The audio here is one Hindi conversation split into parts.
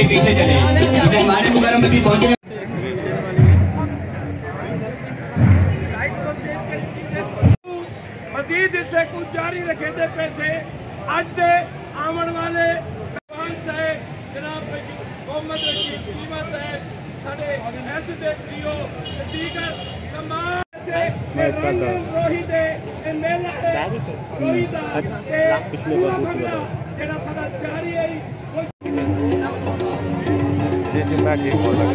के पीछे चले, क्योंकि हमारे मुकर्रम भी पहुंचे। मजीद इससे कुछ जारी रखे थे पैसे अज के आवन वाले साहब जनाब मोहम्मद रशीद चीमा साहब साडे एसडीएफ सीओ दीगर तमाम रोही दे मेला है रोही दा पिछले जेड़ा साडा जारी है जी मैं ठीक बोल रहा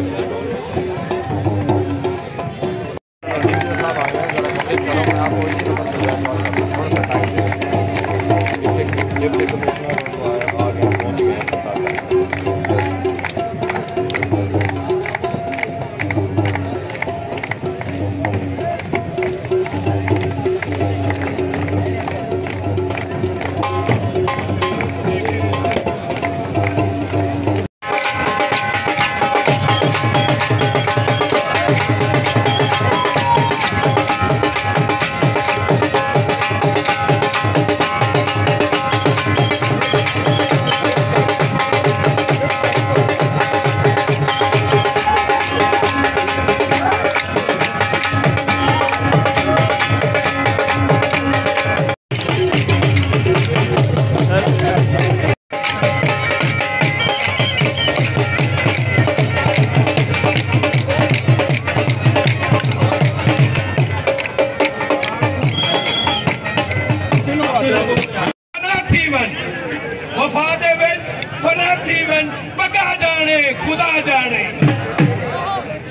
वफादे विच फना थीवन बका जाने खुदा जाने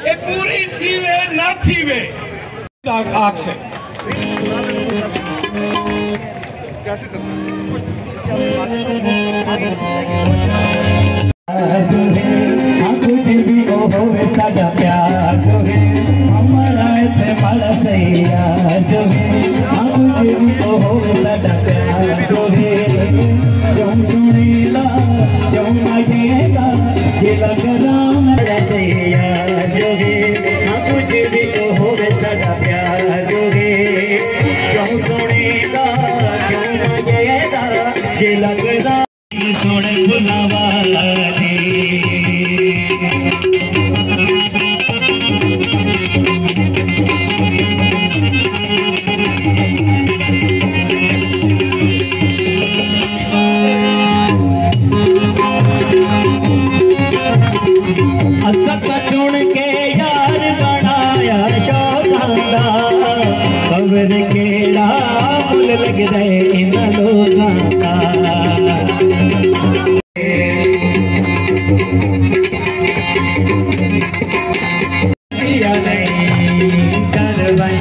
ये पूरी थीवे ना थीवे आग से कैसे कुछ भी होवे साडा प्यार जो है हमारा इत्ते माला सही यार जो है कुछ भी होवे साडा प्यार जो है क्यों सुनेला क्यों मांगेगा ये लग राम ऐसे यार जो है कुछ भी होवे साडा प्यार जो है क्यों सुनेगा क्यों मांगेगा ये लग राम सोने फुलावा चुन के यार बनाया शौकांदा खबर केड़ा मुल लग जाए इन लोगां का किया नहीं कर बन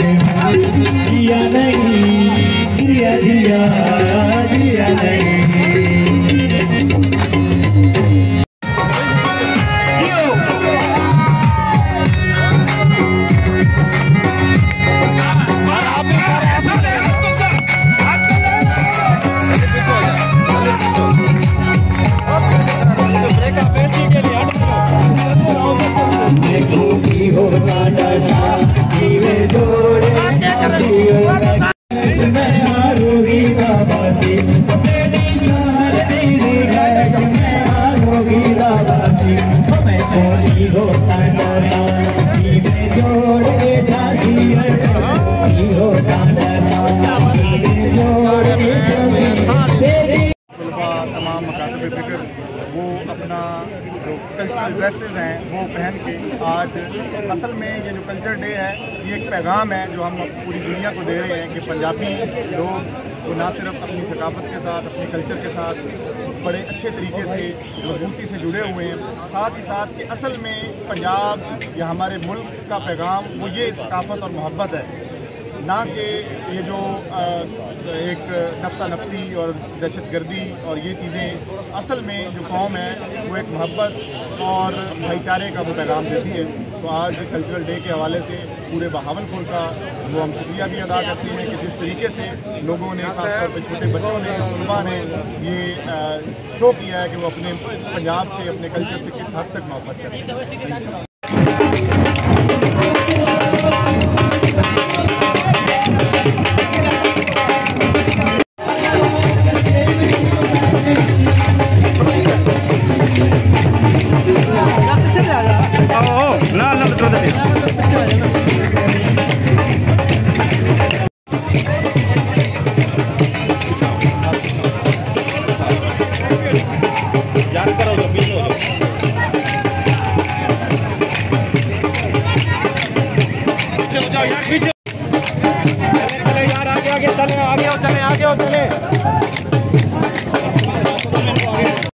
किया नहीं किया दिया दिया नहीं तमाम मकातब फ़िक्र वो अपना जो कल्चरल ड्रेसेस हैं वो पहन के आज असल में ये जो कल्चर डे है ये एक पैगाम है जो हम पूरी दुनिया को दे रहे हैं कि पंजाबी लोग वो ना सिर्फ अपनी सकाफत के साथ अपने कल्चर के साथ बड़े अच्छे तरीके से मजबूती से जुड़े हुए हैं, साथ ही साथ कि असल में पंजाब या हमारे मुल्क का पैगाम वो ये सकाफत और मोहब्बत है, ना कि ये जो एक नफ्सा नफसी और दहशतगर्दी और ये चीज़ें। असल में जो कौम है वो एक मोहब्बत और भाईचारे का वो पैगाम देती है। तो आज कल्चरल डे के हवाले से पूरे बहावलपुर का वो हम शुक्रिया भी अदा करते हैं कि जिस तरीके से लोगों ने, खासतौर पर छोटे बच्चों ने, तलबा ने ये शो किया है कि वो अपने पंजाब से, अपने कल्चर से किस हद तक मोहब्बत करते हैं।